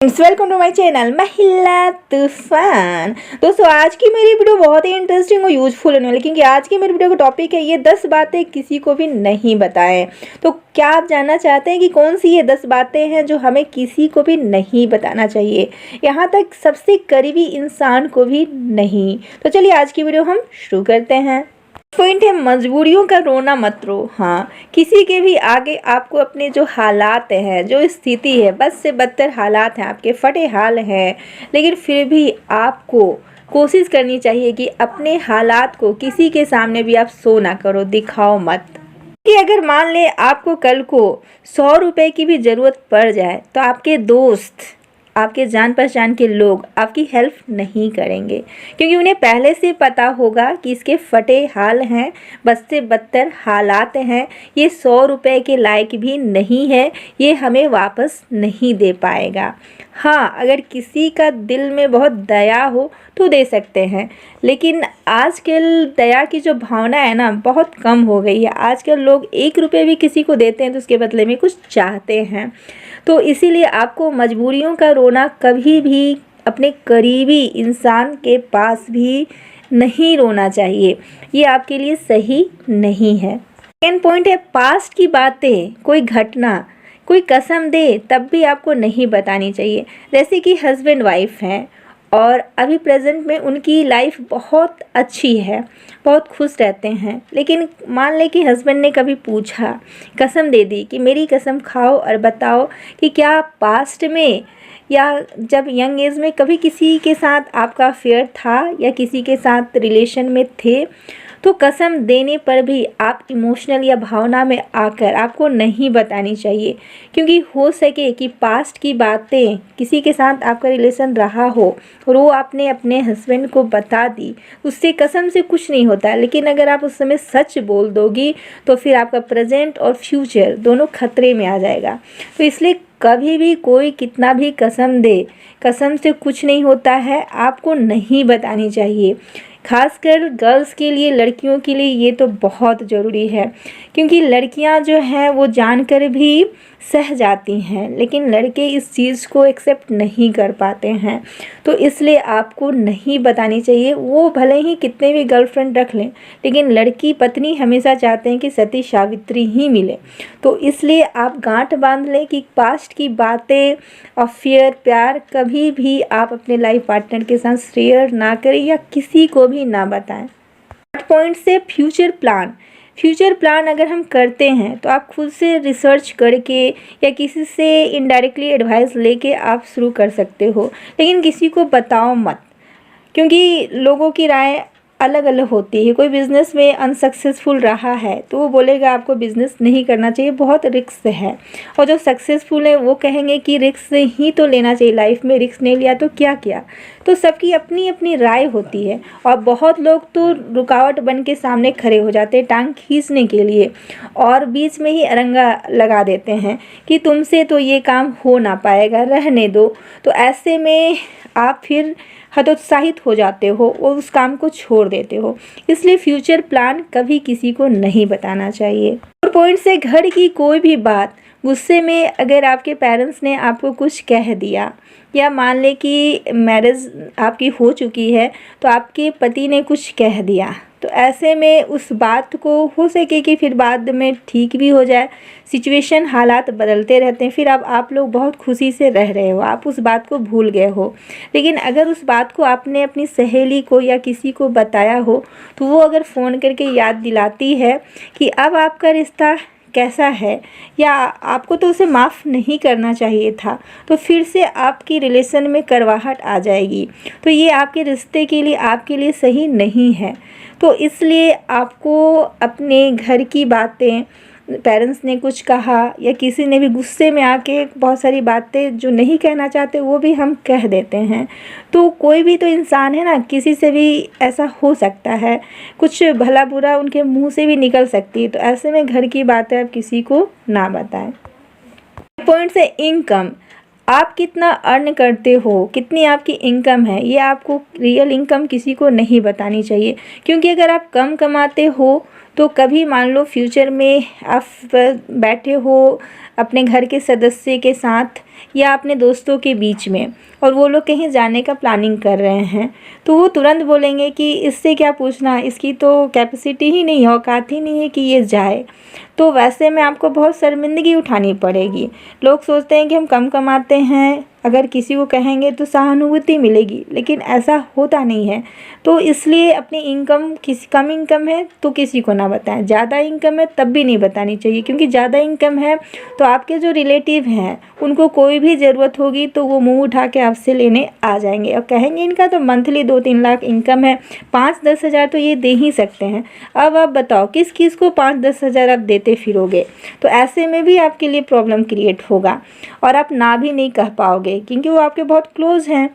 Welcome to my channel महिला तूफान। दोस्तों आज की मेरी वीडियो बहुत ही इंटरेस्टिंग और यूजफुल होने वाली, क्योंकि आज की मेरी वीडियो का टॉपिक है ये 10 बातें किसी को भी नहीं बताएं। तो क्या आप जानना चाहते हैं कि कौन सी ये 10 बातें हैं जो हमें किसी को भी नहीं बताना चाहिए, यहाँ तक सबसे करीबी इंसान को भी नहीं। तो चलिए आज की वीडियो हम शुरू करते हैं। पॉइंट है, मजबूरियों का रोना मत रो। हाँ, किसी के भी आगे आपको अपने जो हालात हैं, जो स्थिति है, बद से बदतर हालात हैं, आपके फटे हाल हैं, लेकिन फिर भी आपको कोशिश करनी चाहिए कि अपने हालात को किसी के सामने भी आप शो ना करो, दिखाओ मत। कि अगर मान ले आपको कल को 100 रुपये की भी ज़रूरत पड़ जाए तो आपके दोस्त, आपके जान पहचान के लोग आपकी हेल्प नहीं करेंगे, क्योंकि उन्हें पहले से पता होगा कि इसके फटे हाल हैं, बद से बदतर हालात हैं, ये 100 रुपये के लायक भी नहीं है, ये हमें वापस नहीं दे पाएगा। हाँ, अगर किसी का दिल में बहुत दया हो तो दे सकते हैं, लेकिन आजकल दया की जो भावना है ना बहुत कम हो गई है। आजकल लोग 1 रुपये भी किसी को देते हैं तो उसके बदले में कुछ चाहते हैं। तो इसीलिए आपको मजबूरियों का रोना कभी भी अपने करीबी इंसान के पास भी नहीं रोना चाहिए, ये आपके लिए सही नहीं है। सेकेंड पॉइंट है, पास्ट की बातें, कोई घटना, कोई कसम दे तब भी आपको नहीं बतानी चाहिए। जैसे कि हस्बैंड वाइफ हैं और अभी प्रेजेंट में उनकी लाइफ बहुत अच्छी है, बहुत खुश रहते हैं, लेकिन मान लें कि हस्बैंड ने कभी पूछा, कसम दे दी कि मेरी कसम खाओ और बताओ कि क्या पास्ट में या जब यंग एज में कभी किसी के साथ आपका अफेयर था या किसी के साथ रिलेशन में थे। तो कसम देने पर भी आप इमोशनल या भावना में आकर आपको नहीं बतानी चाहिए, क्योंकि हो सके कि पास्ट की बातें, किसी के साथ आपका रिलेशन रहा हो और वो आपने अपने हस्बैंड को बता दी, उससे कसम से कुछ नहीं होता। लेकिन अगर आप उस समय सच बोल दोगी तो फिर आपका प्रेजेंट और फ्यूचर दोनों खतरे में आ जाएगा। तो इसलिए कभी भी कोई कितना भी कसम दे, कसम से कुछ नहीं होता है, आपको नहीं बतानी चाहिए। खासकर गर्ल्स के लिए, लड़कियों के लिए ये तो बहुत ज़रूरी है, क्योंकि लड़कियां जो हैं वो जानकर भी सह जाती हैं, लेकिन लड़के इस चीज़ को एक्सेप्ट नहीं कर पाते हैं। तो इसलिए आपको नहीं बतानी चाहिए। वो भले ही कितने भी गर्लफ्रेंड रख लें, लेकिन लड़की पत्नी हमेशा चाहते हैं कि सती सावित्री ही मिले। तो इसलिए आप गांठ बांध लें कि पास्ट की बातें, अफेयर, प्यार कभी भी आप अपने लाइफ पार्टनर के साथ शेयर ना करें या किसी को भी ना बताएं। पॉइंट से फ्यूचर प्लान अगर हम करते हैं तो आप खुद से रिसर्च करके या किसी से इनडायरेक्टली एडवाइस लेके आप शुरू कर सकते हो, लेकिन किसी को बताओ मत, क्योंकि लोगों की राय अलग अलग होती है। कोई बिज़नेस में अनसक्सेसफुल रहा है तो वो बोलेगा आपको बिज़नेस नहीं करना चाहिए, बहुत रिस्क है। और जो सक्सेसफुल है वो कहेंगे कि रिस्क ही तो लेना चाहिए, लाइफ में रिस्क नहीं लिया तो क्या किया। तो सबकी अपनी अपनी राय होती है, और बहुत लोग तो रुकावट बन के सामने खड़े हो जाते हैं टांग खींचने के लिए, और बीच में ही अरंगा लगा देते हैं कि तुमसे तो ये काम हो ना पाएगा, रहने दो। तो ऐसे में आप फिर हतोत्साहित हो जाते हो और उस काम को छोड़ देते हो। इसलिए फ्यूचर प्लान कभी किसी को नहीं बताना चाहिए। और पॉइंट से, घर की कोई भी बात, गुस्से में अगर आपके पेरेंट्स ने आपको कुछ कह दिया, या मान लें कि मैरिज आपकी हो चुकी है तो आपके पति ने कुछ कह दिया, तो ऐसे में उस बात को हो सके कि फिर बाद में ठीक भी हो जाए। सिचुएशन, हालात बदलते रहते हैं, फिर अब आप लोग बहुत खुशी से रह रहे हो, आप उस बात को भूल गए हो। लेकिन अगर उस बात को आपने अपनी सहेली को या किसी को बताया हो तो वो अगर फ़ोन करके याद दिलाती है कि अब आपका रिश्ता कैसा है, या आपको तो उसे माफ़ नहीं करना चाहिए था, तो फिर से आपकी रिलेशन में करवाहट आ जाएगी। तो ये आपके रिश्ते के लिए, आपके लिए सही नहीं है। तो इसलिए आपको अपने घर की बातें, पेरेंट्स ने कुछ कहा या किसी ने भी गुस्से में आके बहुत सारी बातें जो नहीं कहना चाहते वो भी हम कह देते हैं। तो कोई भी तो इंसान है ना, किसी से भी ऐसा हो सकता है, कुछ भला बुरा उनके मुंह से भी निकल सकती है। तो ऐसे में घर की बातें आप किसी को ना बताएं। पॉइंट से, इनकम, आप कितना अर्न करते हो, कितनी आपकी इनकम है, ये आपको रियल इनकम किसी को नहीं बतानी चाहिए, क्योंकि अगर आप कम कमाते हो तो कभी मान लो फ्यूचर में आप बैठे हो अपने घर के सदस्य के साथ या अपने दोस्तों के बीच में, और वो लोग कहीं जाने का प्लानिंग कर रहे हैं, तो वो तुरंत बोलेंगे कि इससे क्या पूछना, इसकी तो कैपेसिटी ही नहीं है, औकात ही नहीं है कि ये जाए। तो वैसे में आपको बहुत शर्मिंदगी उठानी पड़ेगी। लोग सोचते हैं कि हम कम कमाते हैं, अगर किसी को कहेंगे तो सहानुभूति मिलेगी, लेकिन ऐसा होता नहीं है। तो इसलिए अपनी इनकम कम इनकम है तो किसी को ना बताएं, ज़्यादा इनकम है तब भी नहीं बतानी चाहिए, क्योंकि ज़्यादा इनकम है तो आपके जो रिलेटिव हैं उनको कोई भी ज़रूरत होगी तो वो मुंह उठा के आपसे लेने आ जाएंगे और कहेंगे इनका तो मंथली 2-3 लाख इनकम है, 5-10 हज़ार तो ये दे ही सकते हैं। अब आप बताओ किस किस को 5-10 हज़ार आप देते फिरोगे? तो ऐसे में भी आपके लिए प्रॉब्लम क्रिएट होगा और आप ना भी नहीं कह पाओगे, क्योंकि वो आपके बहुत क्लोज़ हैं।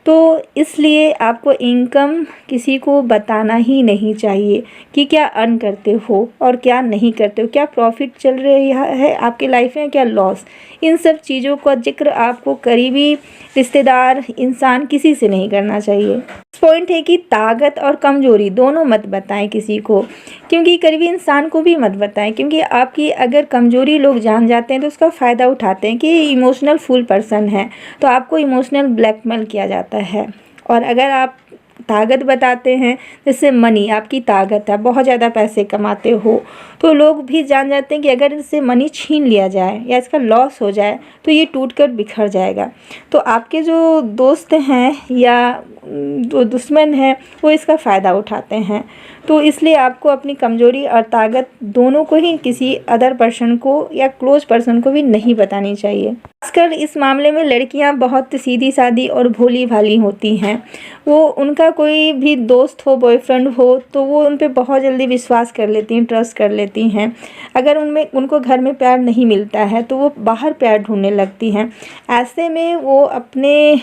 तो इसलिए आपको इनकम किसी को बताना ही नहीं चाहिए कि क्या अर्न करते हो और क्या नहीं करते हो, क्या प्रॉफिट चल रहा है आपकी लाइफ में, क्या लॉस। इन सब चीज़ों का जिक्र आपको करीबी रिश्तेदार इंसान किसी से नहीं करना चाहिए। पॉइंट है कि ताकत और कमज़ोरी दोनों मत बताएं किसी को, क्योंकि करीबी इंसान को भी मत बताएं, क्योंकि आपकी अगर कमज़ोरी लोग जान जाते हैं तो उसका फ़ायदा उठाते हैं कि इमोशनल फुल पर्सन है, तो आपको इमोशनल ब्लैकमेल किया जाता है। और अगर आप ताकत बताते हैं, जैसे मनी आपकी ताकत है, बहुत ज़्यादा पैसे कमाते हो, तो लोग भी जान जाते हैं कि अगर इससे मनी छीन लिया जाए या इसका लॉस हो जाए तो ये टूटकर बिखर जाएगा। तो आपके जो दोस्त हैं या जो दुश्मन हैं वो इसका फ़ायदा उठाते हैं। तो इसलिए आपको अपनी कमज़ोरी और ताकत दोनों को ही किसी अदर पर्सन को या क्लोज पर्सन को भी नहीं बतानी चाहिए। खासकर इस मामले में लड़कियां बहुत सीधी सादी और भोली भाली होती हैं। वो उनका कोई भी दोस्त हो, बॉयफ्रेंड हो, तो वो उन पे बहुत जल्दी विश्वास कर लेती हैं, ट्रस्ट कर लेती हैं। अगर उनको घर में प्यार नहीं मिलता है तो वो बाहर प्यार ढूंढने लगती हैं। ऐसे में वो अपने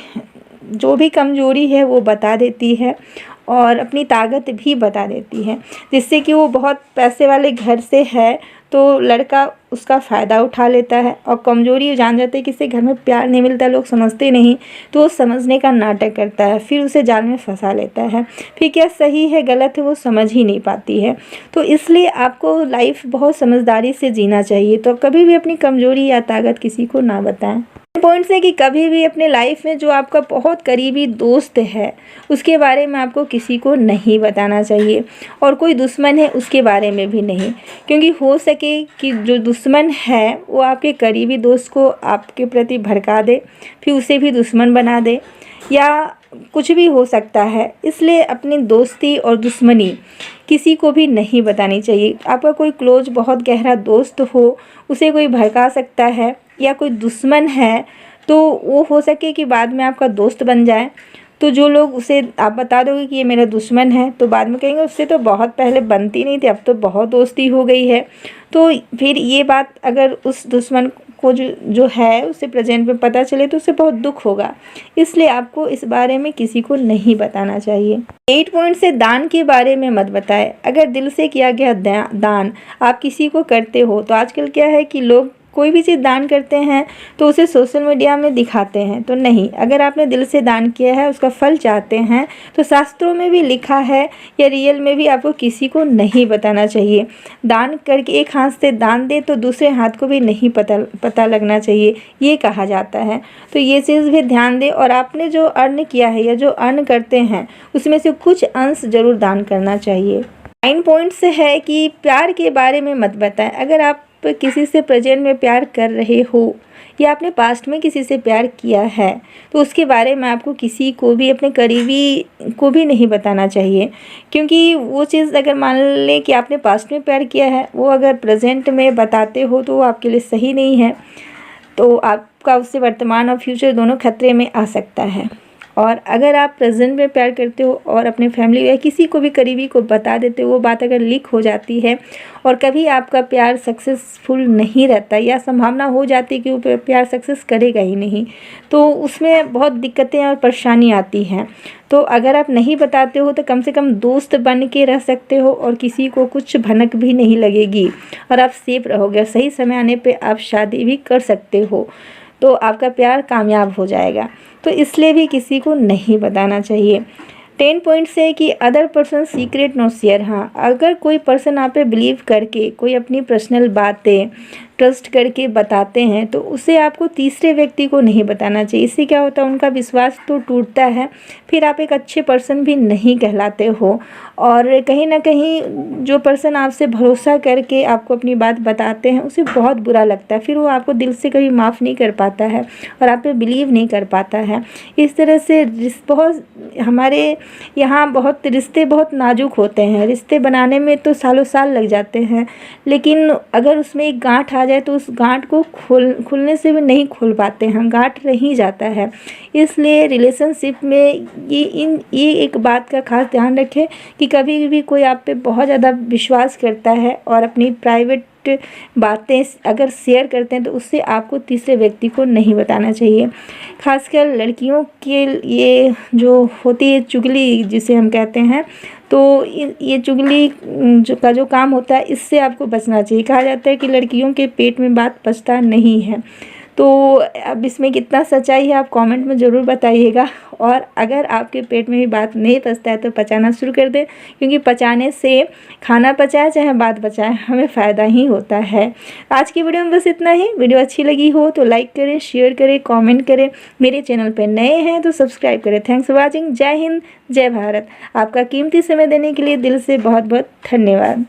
जो भी कमज़ोरी है वो बता देती है और अपनी ताकत भी बता देती है, जिससे कि वो बहुत पैसे वाले घर से है तो लड़का उसका फ़ायदा उठा लेता है। और कमज़ोरी जान जाते हैं कि इससे घर में प्यार नहीं मिलता, लोग समझते नहीं, तो वो समझने का नाटक करता है, फिर उसे जाल में फंसा लेता है। फिर क्या सही है गलत है वो समझ ही नहीं पाती है। तो इसलिए आपको लाइफ बहुत समझदारी से जीना चाहिए। तो कभी भी अपनी कमज़ोरी या ताकत किसी को ना बताएं। पॉइंट्स है कि कभी भी अपने लाइफ में जो आपका बहुत करीबी दोस्त है उसके बारे में आपको किसी को नहीं बताना चाहिए, और कोई दुश्मन है उसके बारे में भी नहीं, क्योंकि हो सके कि जो दुश्मन है वो आपके करीबी दोस्त को आपके प्रति भड़का दे, फिर उसे भी दुश्मन बना दे, या कुछ भी हो सकता है। इसलिए अपनी दोस्ती और दुश्मनी किसी को भी नहीं बतानी चाहिए। आपका कोई क्लोज बहुत गहरा दोस्त हो उसे कोई भड़का सकता है, या कोई दुश्मन है तो वो हो सके कि बाद में आपका दोस्त बन जाए। तो जो लोग उसे आप बता दोगे कि ये मेरा दुश्मन है तो बाद में कहेंगे उससे तो बहुत पहले बनती नहीं थी, अब तो बहुत दोस्ती हो गई है। तो फिर ये बात अगर उस दुश्मन को जो है उसे प्रेजेंट में पता चले तो उसे बहुत दुख होगा। इसलिए आपको इस बारे में किसी को नहीं बताना चाहिए। 8 पॉइंट से दान के बारे में मत बताएं। अगर दिल से किया गया दान आप किसी को करते हो, तो आजकल क्या है कि लोग कोई भी चीज़ दान करते हैं तो उसे सोशल मीडिया में दिखाते हैं, तो नहीं, अगर आपने दिल से दान किया है उसका फल चाहते हैं तो शास्त्रों में भी लिखा है या रियल में भी आपको किसी को नहीं बताना चाहिए। दान करके एक हाथ से दान दे तो दूसरे हाथ को भी नहीं पता लगना चाहिए, ये कहा जाता है। तो ये चीज़ भी ध्यान दें, और आपने जो अर्न किया है या जो अर्न करते हैं उसमें से कुछ अंश ज़रूर दान करना चाहिए। 9 पॉइंट्स है कि प्यार के बारे में मत बताएं। अगर आप किसी से प्रेजेंट में प्यार कर रहे हो या आपने पास्ट में किसी से प्यार किया है तो उसके बारे में आपको किसी को भी, अपने करीबी को भी नहीं बताना चाहिए, क्योंकि वो चीज़ अगर मान लें कि आपने पास्ट में प्यार किया है, वो अगर प्रेजेंट में बताते हो तो वो आपके लिए सही नहीं है। तो आपका उससे वर्तमान और फ्यूचर दोनों खतरे में आ सकता है। और अगर आप प्रेजेंट में प्यार करते हो और अपने फैमिली या किसी को भी करीबी को बता देते हो, वो बात अगर लीक हो जाती है और कभी आपका प्यार सक्सेसफुल नहीं रहता या संभावना हो जाती है कि वो प्यार सक्सेस करेगा ही नहीं, तो उसमें बहुत दिक्कतें और परेशानी आती हैं। तो अगर आप नहीं बताते हो तो कम से कम दोस्त बन के रह सकते हो और किसी को कुछ भनक भी नहीं लगेगी और आप सेफ रहोगे। सही समय आने पर आप शादी भी कर सकते हो तो आपका प्यार कामयाब हो जाएगा। तो इसलिए भी किसी को नहीं बताना चाहिए। 10 पॉइंट्स है कि other person secret not share. हाँ, अगर कोई पर्सन आप पे बिलीव करके कोई अपनी पर्सनल बातें ट्रस्ट करके बताते हैं तो उसे आपको तीसरे व्यक्ति को नहीं बताना चाहिए। इससे क्या होता है, उनका विश्वास तो टूटता है, फिर आप एक अच्छे पर्सन भी नहीं कहलाते हो। और कहीं ना कहीं जो पर्सन आपसे भरोसा करके आपको अपनी बात बताते हैं उसे बहुत बुरा लगता है, फिर वो आपको दिल से कभी माफ़ नहीं कर पाता है और आप पे बिलीव नहीं कर पाता है। इस तरह से बहुत हमारे यहाँ बहुत रिश्ते बहुत नाजुक होते हैं। रिश्ते बनाने में तो सालों साल लग जाते हैं, लेकिन अगर उसमें एक गांठ आ जाए तो उस गांठ को खुलने से भी नहीं खोल पाते हैं, गांठ रह ही जाता है। इसलिए रिलेशनशिप में ये एक बात का खास ध्यान रखें कि कभी भी कोई आप पे बहुत ज़्यादा विश्वास करता है और अपनी प्राइवेट बातें अगर शेयर करते हैं तो उससे आपको तीसरे व्यक्ति को नहीं बताना चाहिए। खासकर लड़कियों के ये जो होती है चुगली जिसे हम कहते हैं, तो ये चुगली जो काम होता है इससे आपको बचना चाहिए। कहा जाता है कि लड़कियों के पेट में बात पचता नहीं है। तो अब इसमें कितना सच्चाई है आप कमेंट में ज़रूर बताइएगा। और अगर आपके पेट में भी बात नहीं पचता है तो पचाना शुरू कर दें, क्योंकि पचाने से खाना पचाए चाहे बात पचाए हमें फ़ायदा ही होता है। आज की वीडियो में बस इतना ही। वीडियो अच्छी लगी हो तो लाइक करें, शेयर करें, कमेंट करें। मेरे चैनल पर नए हैं तो सब्सक्राइब करें। Thanks for watching. जय हिंद, जय भारत। आपका कीमती समय देने के लिए दिल से बहुत बहुत धन्यवाद।